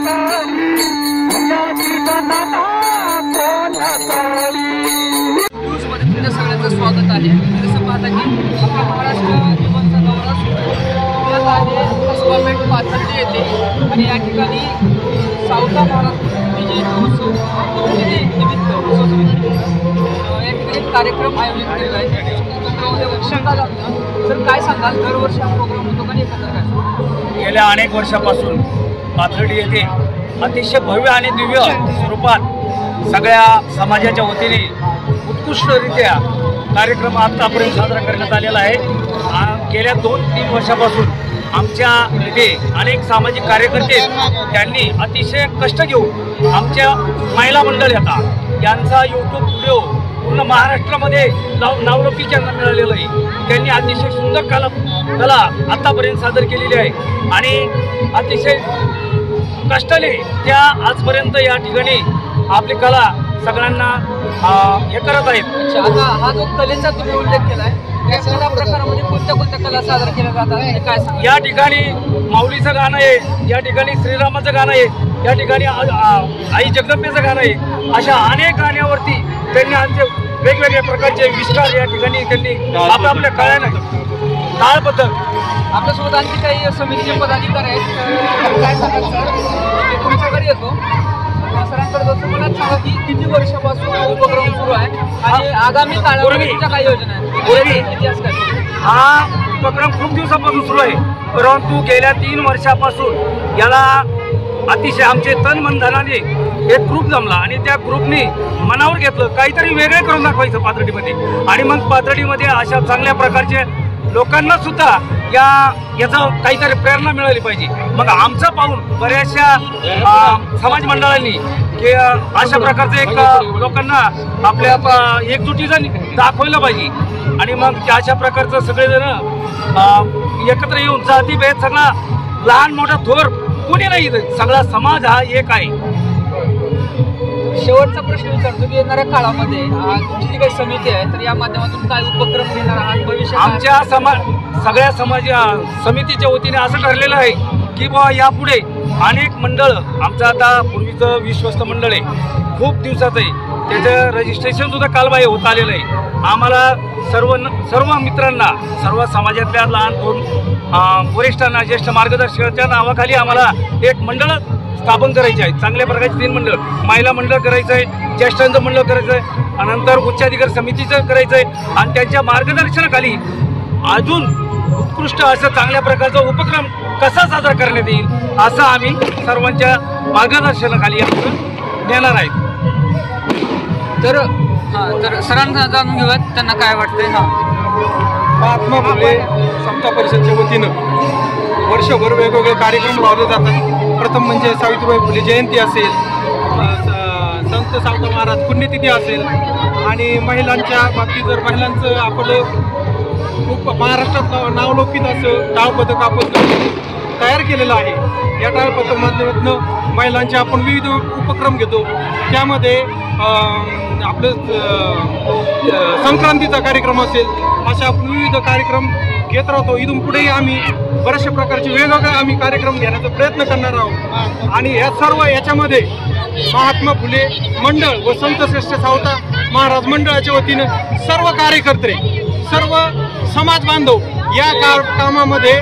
तुमच्या सगळ्यांचं स्वागत आहे। जसं पाहता की आपला महाराष्ट्र जीवनचा दौरा सुरू आहे पाथर्डी येथे आणि या ठिकाणी सावता महाराज विजयोत्सव निमित्त या ठिकाणी कार्यक्रम आयोजित केलेला आहे। तर काय सांगाल, दरवर्षी हा प्रोग्राम होतो का एकत्र काय? गेल्या अनेक वर्षापासून पाथर्डी येथे अतिशय भव्य आणि दिव्य स्वरूपात सगळ्या समाजाच्या वतीने उत्कृष्टरित्या कार्यक्रम आतापर्यंत साजरा करण्यात आलेला आहे। गेल्या 2-3 वर्षापासून आमच्या इथे अनेक सामाजिक कार्यकर्ते त्यांनी अतिशय कष्ट घेऊन आमच्या महिला मंडळ येतात यांचा यूट्यूब व्हिडिओ पूर्ण महाराष्ट्रामध्ये नावलौकिक यांना मिळालेलं आहे। त्यांनी अतिशय सुंदर कला आतापर्यंत सादर केलेली आहे आणि अतिशय कष्टाने त्या आजपर्यंत या ठिकाणी आपली कला सगळ्यांना हे करत आहेत। आता हा जो कलेचा तुम्ही उल्लेख केला आहे, या सगळ्या प्रकारामध्ये कोणत्या कोणत्या कला सादर केल्या जातात हे काय सांगा? या ठिकाणी माऊलीचं गाणं आहे, या ठिकाणी श्रीरामाचं गाणं आहे, या ठिकाणी आई जगदंबेचं गाणं आहे। अशा अनेक गाण्यावरती त्यांनी आमचे वेगवेगळ्या प्रकारचे विस्तार या ठिकाणी त्यांनी आपल्या कळ्यानं ताळपद्धत। आपल्यासोबत आणखी काही समितीचे पदाधिकारी आहेत, काय सांगाल सर? तुमच्याकडे येतो सरांकडे जातो, मला सांगा की किती वर्षापासून हा उपक्रम सुरू आहे आणि आगामी काळामध्ये तुमच्या काय योजना आहेत? इतिहास काय? हा उपक्रम खूप दिवसापासून सुरू आहे, परंतु गेल्या 3 वर्षापासून याला अतिशय आमचे तन मन धनाने एक ग्रुप जमला आणि त्या ग्रुपने मनावर घेतलं काहीतरी वेगळे करून दाखवायचं पाथर्डीमध्ये। आणि मग पाथर्डीमध्ये अशा चांगल्या प्रकारचे लोकांना सुद्धा याचा काहीतरी प्रेरणा मिळाली पाहिजे। मग आमचं पाहून बऱ्याचशा समाज मंडळांनी की अशा प्रकारचं एक लोकांना आपल्या एकजुटीचं दाखवलं पाहिजे आणि मग अशा प्रकारचं सगळेजण एकत्र येऊन जातीभेद सगळा लहान मोठा थोर कोणी नाही, सगळा समाज हा एक आहे। शेवटचा प्रश्न विचारतो की येणाऱ्या काळामध्ये तुमची जी काही समिती आहे तर या माध्यमातून काय उपक्रम घेणार आहात भविष्यात? आमच्या सगळ्या समितीच्या वतीने असं ठरलेलं आहे की बाबा यापुढे अनेक मंडळ, आमचं आता पूर्वीचं विश्वस्त मंडळ आहे खूप दिवसाचं आहे, त्याचं रजिस्ट्रेशन सुद्धा कालबाह्य होत आलेलं आहे। आम्हाला सर्व मित्रांना, सर्व समाजातल्या लहान थोर वरिष्ठांना, ज्येष्ठ मार्गदर्शकाच्या नावाखाली आम्हाला एक मंडळ स्थापन करायचे आहे। चांगल्या प्रकारचे 3 मंडळ, महिला मंडळ करायचं आहे, ज्येष्ठांचं मंडळ करायचं आहे, नंतर उच्चाधिकार समितीचं करायचं आहे आणि त्यांच्या मार्गदर्शनाखाली अजून उत्कृष्ट असं चांगल्या प्रकारचा उपक्रम कसा साजरा करण्यात येईल असं आम्ही सर्वांच्या मार्गदर्शनाखाली देणार आहेत। तर सरांना जाणून घेऊयात त्यांना काय वाटतंय। महात्मा फुले समता परिषदच्या वतीनं वर्षभर वेगवेगळे कार्यक्रम लावले जातात। प्रथम म्हणजे सावित्रीबाई फुले जयंती असेल, संत सावता महाराज पुण्यतिथी असेल आणि महिलांच्या बाबतीत जर महिलांचं आपलं खूप महाराष्ट्रात नावलौकिक असं टाळपदक आपण तयार केलेलं आहे। या टाळपदक माध्यमातून महिलांचे आपण विविध उपक्रम घेतो, त्यामध्ये आपलं संक्रांतीचा कार्यक्रम असेल, अशा आपण विविध कार्यक्रम घेत राहतो। इथून पुढेही आम्ही बऱ्याचशा प्रकारचे वेगवेगळे आम्ही कार्यक्रम घेण्याचा प्रयत्न करणार आहोत आणि ह्या सर्व याच्यामध्ये महात्मा फुले मंडळ व संत श्रेष्ठ सावता महाराज मंडळाच्या वतीनं सर्व कार्यकर्ते, सर्व समाज बांधव या कामामध्ये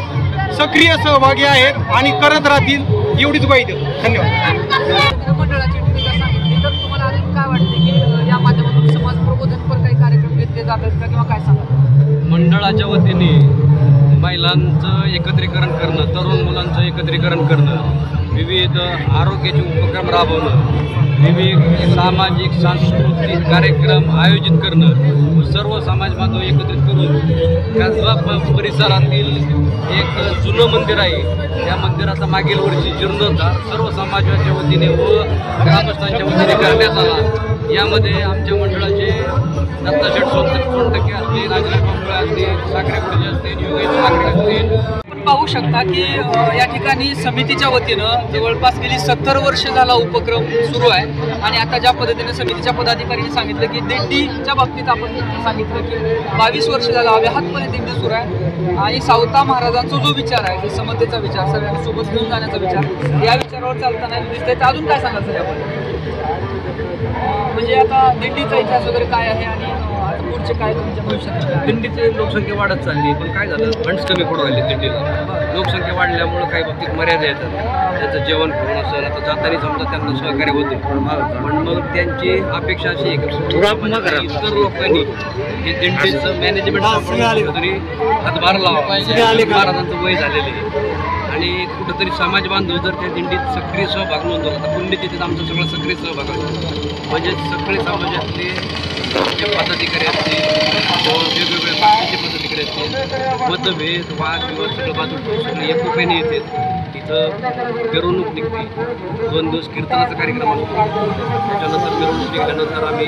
सक्रिय सहभागी आहेत आणि करत राहतील एवढीच ग्वाही देतो। धन्यवाद। मंडळाची सांगितली तर तुम्हाला अजून काय वाटते की या माध्यमातून समाज प्रबोधनपर काही कार्यक्रम घेतले जातात का किंवा काय सांगा? मंडळाच्या वतीने महिलांचं एकत्रीकरण करणं, तरुण मुलांचं एकत्रीकरण करणं, विविध आरोग्याचे उपक्रम राबवणं, विविध सामाजिक सांस्कृतिक कार्यक्रम आयोजित करणं, सर्व समाज बांधव एकत्रित करून कसबा परिसरातील एक जुनं मंदिर आहे त्या मंदिराचा मागील वर्षी जीर्णोद्धार सर्व समाजाच्या वतीने व ग्रामस्थांच्या वतीने करण्यात आला। यामध्ये आमच्या मंडळाचे दत्ताशेठ सोनटक्के असतील, नागराज बांबळे असतील, साखरे गुरुजी असतील, योगेश साखरे असतील, पाहू शकता की या ठिकाणी समितीच्या वतीनं जवळपास गेली 70 वर्ष झाला उपक्रम सुरू आहे आणि आता ज्या पद्धतीने समितीच्या पदाधिकाऱ्यांनी सांगितलं की दिंडीच्या बाबतीत आपण सांगितलं की 22 वर्ष झाला अव्याहतपणे दिंडी सुरू आहे आणि सावता महाराजांचा जो विचार आहे तो समतेचा विचार, सगळ्यांना सोबत घेऊन जाण्याचा विचार, या विचारावर चालताना दिसतंय. तर अजून काय सांगायचं याबद्दल? म्हणजे आता दिंडीचा इतिहास वगैरे काय आहे आणि आता पुढचे काय तुमच्या भविष्यात? दिंडीची लोकसंख्या वाढत चालली, पण काय झालं, फंड्स कमी पडू राहिले दिंडीला. लोकसंख्या वाढल्यामुळं काही बाबतीत मर्यादा येतात. त्याचं जेवण खाऊन असेल, आता जाताना समजा त्यांना सहकार्य होते, पण मग त्यांची अपेक्षा अशी आहे की इतर लोकांनी हे दिंडीचं मॅनेजमेंट तरी हातभार लावा. महाराजांचं वय झालेलं आहे आणि कुठंतरी समाज बांधव जर त्या दिंडीत सक्रिय सहभाग नोंदवला, आता पुण्यतिथीत आमचा सगळा सक्रिय सहभाग आहे. म्हणजे सगळे समाजातले जे पदाधिकारी असतील किंवा वेगवेगळ्या पक्षाचे पदाधिकारी असतील, मतभेद वादविवाद सगळं बाजूला सगळे एकोप्याने येते. तिथं मिरवणूक निघते, 2 दिवस कीर्तनाचा कार्यक्रम असतो, त्याच्यानंतर मिरवणूक निघाल्यानंतर आम्ही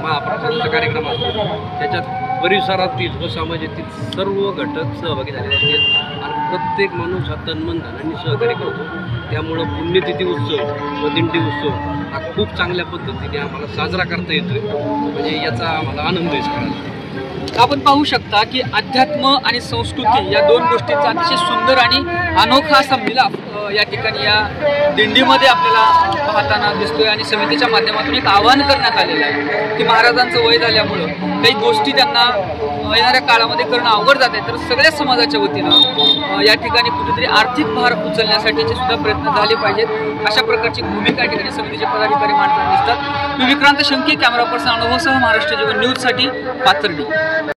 महाप्रसादाचा कार्यक्रम असतो. त्याच्यात परिसरातील व समाजातील सर्व घटक सहभागी झालेले आहेत आणि प्रत्येक माणूस हा तन्मन धनाने सहकार्य करतो. त्यामुळं पुण्यतिथी उत्सव व दिंडी उत्सव हा खूप चांगल्या पद्धतीने आम्हाला साजरा करता येतोय. म्हणजे याचा आम्हाला आनंद आहे सगळ्यांना. आपण पाहू शकता की अध्यात्म आणि संस्कृती या दोन गोष्टींचा अतिशय सुंदर आणि अनोखा असा मिलाप या ठिकाणी या दिंडीमध्ये आपल्याला पाहताना दिसतोय आणि समितीच्या माध्यमातून एक आवाहन करण्यात आलेलं आहे की महाराजांचं वय झाल्यामुळं काही गोष्टी त्यांना येणाऱ्या काळामध्ये करणं अवघड जात आहे, तर सगळ्या समाजाच्या वतीनं या ठिकाणी कुठेतरी आर्थिक भार उचलण्यासाठीचे सुद्धा प्रयत्न झाले पाहिजेत. अशा प्रकारची भूमिका या ठिकाणी समितीचे पदाधिकारी मांडताना दिसतात. मी विक्रांत शंके, कॅमेरा पर्सन अनुभवसह महाराष्ट्र जीवन न्यूजसाठी पाथर्डी.